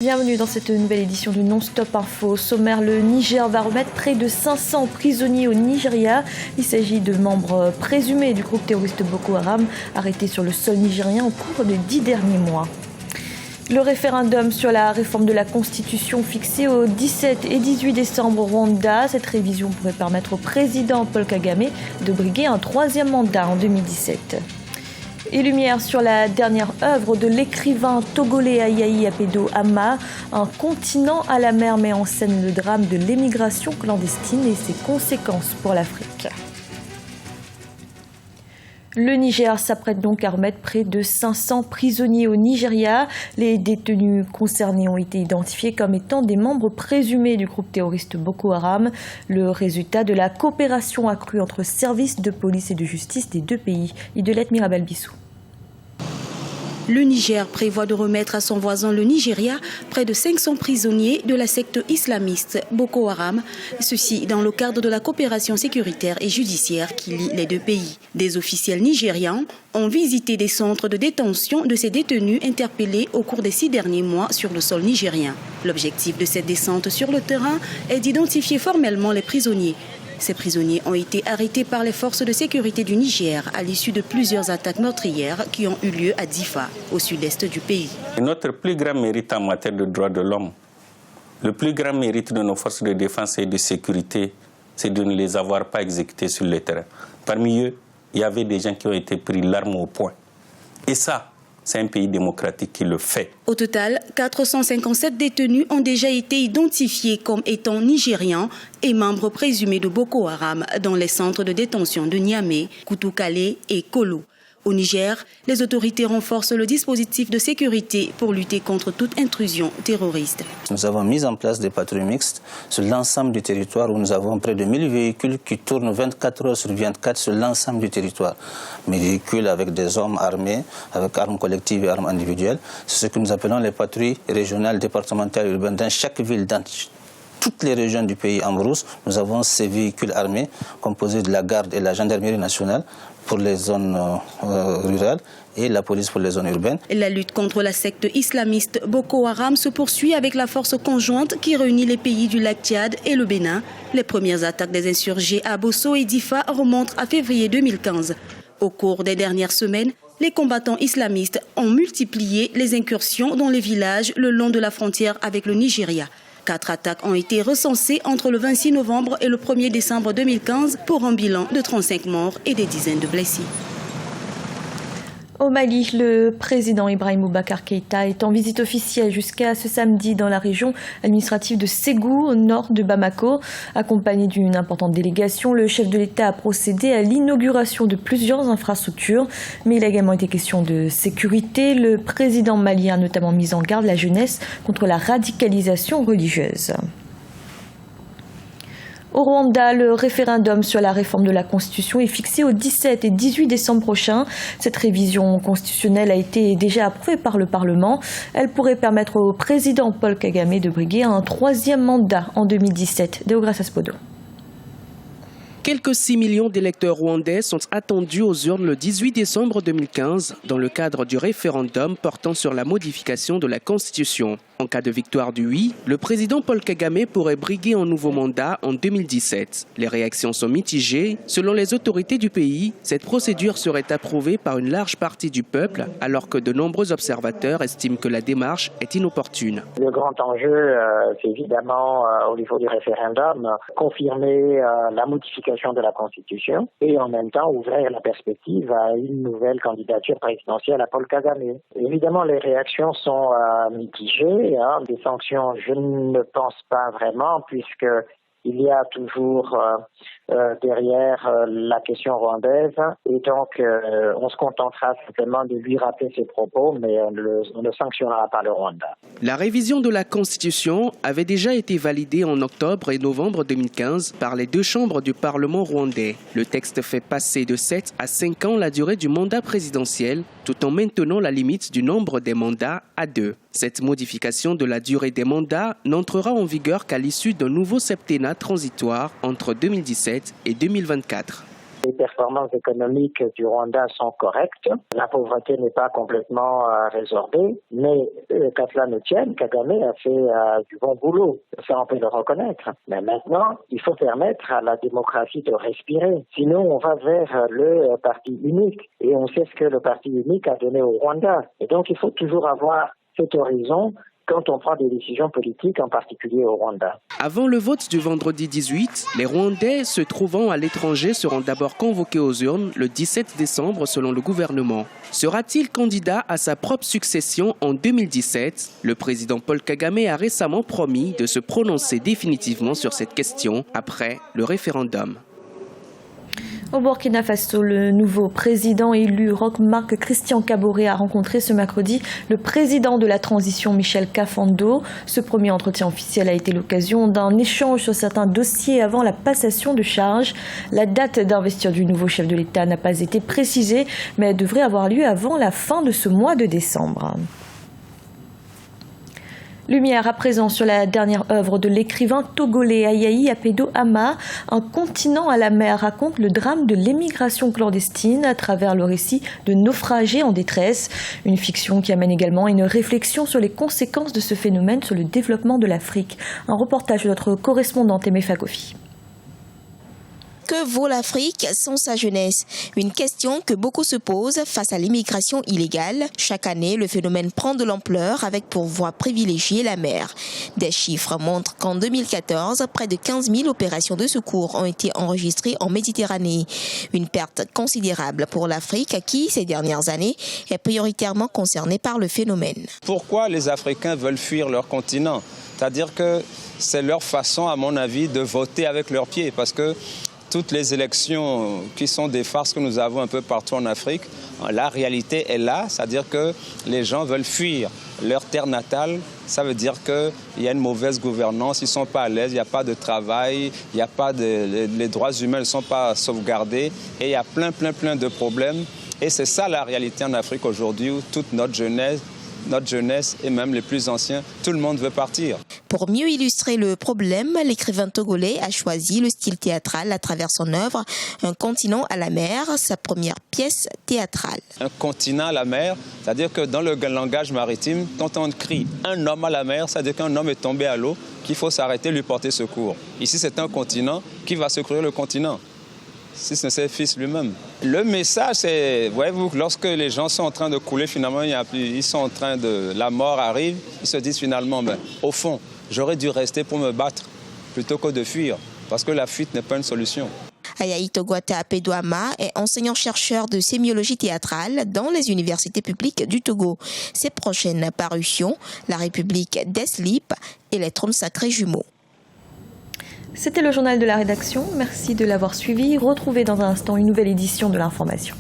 Bienvenue dans cette nouvelle édition du Non-Stop Info. Au sommaire, le Niger va remettre près de 500 prisonniers au Nigeria. Il s'agit de membres présumés du groupe terroriste Boko Haram, arrêtés sur le sol nigérien au cours des 10 derniers mois. Le référendum sur la réforme de la Constitution fixé au 17 et 18 décembre au Rwanda. Cette révision pourrait permettre au président Paul Kagame de briguer un troisième mandat en 2017. Et lumière sur la dernière œuvre de l'écrivain togolais Ayayi Apedo Ama. Un continent à la mer met en scène le drame de l'émigration clandestine et ses conséquences pour l'Afrique. Le Niger s'apprête donc à remettre près de 500 prisonniers au Nigeria. Les détenus concernés ont été identifiés comme étant des membres présumés du groupe terroriste Boko Haram. Le résultat de la coopération accrue entre services de police et de justice des deux pays. Idelette Mirabel-Bissou. Le Niger prévoit de remettre à son voisin le Nigeria près de 500 prisonniers de la secte islamiste Boko Haram, ceci dans le cadre de la coopération sécuritaire et judiciaire qui lie les deux pays. Des officiels nigérians ont visité des centres de détention de ces détenus interpellés au cours des 6 derniers mois sur le sol nigérien. L'objectif de cette descente sur le terrain est d'identifier formellement les prisonniers. Ces prisonniers ont été arrêtés par les forces de sécurité du Niger à l'issue de plusieurs attaques meurtrières qui ont eu lieu à Difa, au sud-est du pays. Notre plus grand mérite en matière de droits de l'homme, le plus grand mérite de nos forces de défense et de sécurité, c'est de ne les avoir pas exécutés sur le terrain. Parmi eux, il y avait des gens qui ont été pris l'arme au poing. Et ça, c'est un pays démocratique qui le fait. Au total, 457 détenus ont déjà été identifiés comme étant nigérians et membres présumés de Boko Haram dans les centres de détention de Niamey, Koutoukale et Kolo. Au Niger, les autorités renforcent le dispositif de sécurité pour lutter contre toute intrusion terroriste. Nous avons mis en place des patrouilles mixtes sur l'ensemble du territoire où nous avons près de 1000 véhicules qui tournent 24 heures sur 24 sur l'ensemble du territoire. Mes véhicules avec des hommes armés, avec armes collectives et armes individuelles. C'est ce que nous appelons les patrouilles régionales, départementales et urbaines. Dans chaque ville, dans toutes les régions du pays en brousse, nous avons ces véhicules armés composés de la garde et la gendarmerie nationale pour les zones rurales et la police pour les zones urbaines. La lutte contre la secte islamiste Boko Haram se poursuit avec la force conjointe qui réunit les pays du lac Tchad et le Bénin. Les premières attaques des insurgés à Bosso et Difa remontent à février 2015. Au cours des dernières semaines, les combattants islamistes ont multiplié les incursions dans les villages le long de la frontière avec le Nigeria. 4 attaques ont été recensées entre le 26 novembre et le 1er décembre 2015 pour un bilan de 35 morts et des dizaines de blessés. Au Mali, le président Ibrahim Boubacar Keïta est en visite officielle jusqu'à ce samedi dans la région administrative de Ségou, au nord de Bamako. Accompagné d'une importante délégation, le chef de l'État a procédé à l'inauguration de plusieurs infrastructures. Mais il a également été question de sécurité. Le président malien a notamment mis en garde la jeunesse contre la radicalisation religieuse. Au Rwanda, le référendum sur la réforme de la Constitution est fixé au 17 et 18 décembre prochain. Cette révision constitutionnelle a été déjà approuvée par le Parlement. Elle pourrait permettre au président Paul Kagame de briguer un troisième mandat en 2017. Deogracias Podo. Quelques 6 millions d'électeurs rwandais sont attendus aux urnes le 18 décembre 2015 dans le cadre du référendum portant sur la modification de la Constitution. En cas de victoire du oui, le président Paul Kagame pourrait briguer un nouveau mandat en 2017. Les réactions sont mitigées. Selon les autorités du pays, cette procédure serait approuvée par une large partie du peuple, alors que de nombreux observateurs estiment que la démarche est inopportune. Le grand enjeu, c'est évidemment au niveau du référendum, confirmer la modification de la Constitution et en même temps ouvrir la perspective à une nouvelle candidature présidentielle à Paul Kagame. Évidemment, les réactions sont mitigées. Des sanctions, je ne pense pas vraiment, puisque il y a toujours derrière la question rwandaise, et donc on se contentera simplement de lui rappeler ses propos, mais on ne sanctionnera pas le Rwanda. La révision de la Constitution avait déjà été validée en octobre et novembre 2015 par les deux chambres du Parlement rwandais. Le texte fait passer de 7 à 5 ans la durée du mandat présidentiel, tout en maintenant la limite du nombre des mandats à 2. Cette modification de la durée des mandats n'entrera en vigueur qu'à l'issue d'un nouveau septennat transitoire entre 2017 et 2024. Les performances économiques du Rwanda sont correctes. La pauvreté n'est pas complètement résorbée, mais qu'à cela ne tienne, Kagame a fait du bon boulot. Ça, on peut le reconnaître. Mais maintenant, il faut permettre à la démocratie de respirer. Sinon, on va vers le parti unique. Et on sait ce que le parti unique a donné au Rwanda. Et donc, il faut toujours avoir cet horizon quand on prend des décisions politiques, en particulier au Rwanda. Avant le vote du vendredi 18, les Rwandais se trouvant à l'étranger seront d'abord convoqués aux urnes le 17 décembre selon le gouvernement. Sera-t-il candidat à sa propre succession en 2017 ? Le président Paul Kagame a récemment promis de se prononcer définitivement sur cette question après le référendum. Au Burkina Faso, le nouveau président élu Roch-Marc Christian Kaboré a rencontré ce mercredi le président de la transition Michel Kafando. Ce premier entretien officiel a été l'occasion d'un échange sur certains dossiers avant la passation de charge. La date d'investiture du nouveau chef de l'État n'a pas été précisée, mais elle devrait avoir lieu avant la fin de ce mois de décembre. Lumière à présent sur la dernière œuvre de l'écrivain togolais Ayayi Apedo Ama. Un continent à la mer raconte le drame de l'émigration clandestine à travers le récit de naufragés en détresse. Une fiction qui amène également une réflexion sur les conséquences de ce phénomène sur le développement de l'Afrique. Un reportage de notre correspondante Aimé Fagofi. Que vaut l'Afrique sans sa jeunesse? Une question que beaucoup se posent face à l'immigration illégale. Chaque année, le phénomène prend de l'ampleur avec pour voie privilégiée la mer. Des chiffres montrent qu'en 2014, près de 15 000 opérations de secours ont été enregistrées en Méditerranée. Une perte considérable pour l'Afrique qui, ces dernières années, est prioritairement concernée par le phénomène. Pourquoi les Africains veulent fuir leur continent? C'est-à-dire que c'est leur façon, à mon avis, de voter avec leurs pieds. Parce que toutes les élections qui sont des farces que nous avons un peu partout en Afrique, la réalité est là, c'est-à-dire que les gens veulent fuir leur terre natale. Ça veut dire qu'il y a une mauvaise gouvernance, ils ne sont pas à l'aise, il n'y a pas de travail, les droits humains ne sont pas sauvegardés et il y a plein de problèmes. Et c'est ça la réalité en Afrique aujourd'hui où toute notre jeunesse et même les plus anciens, tout le monde veut partir. Pour mieux illustrer le problème, l'écrivain togolais a choisi le style théâtral à travers son œuvre Un continent à la mer, sa première pièce théâtrale. Un continent à la mer, c'est-à-dire que dans le langage maritime, quand on crie un homme à la mer, c'est-à-dire qu'un homme est tombé à l'eau, qu'il faut s'arrêter, lui porter secours. Ici, c'est un continent qui va secourir le continent. Si ce n'est ses fils lui-même. Le message, c'est, voyez-vous, lorsque les gens sont en train de couler, finalement, ils sont en train de... La mort arrive, ils se disent finalement, au fond, j'aurais dû rester pour me battre plutôt que de fuir, parce que la fuite n'est pas une solution. Ayayi Togwata Apedo Ama est enseignant-chercheur de sémiologie théâtrale dans les universités publiques du Togo. Ses prochaines parutions, La République d'Eslip et Les Trônes sacrés jumeaux. C'était le journal de la rédaction. Merci de l'avoir suivi. Retrouvez dans un instant une nouvelle édition de l'information.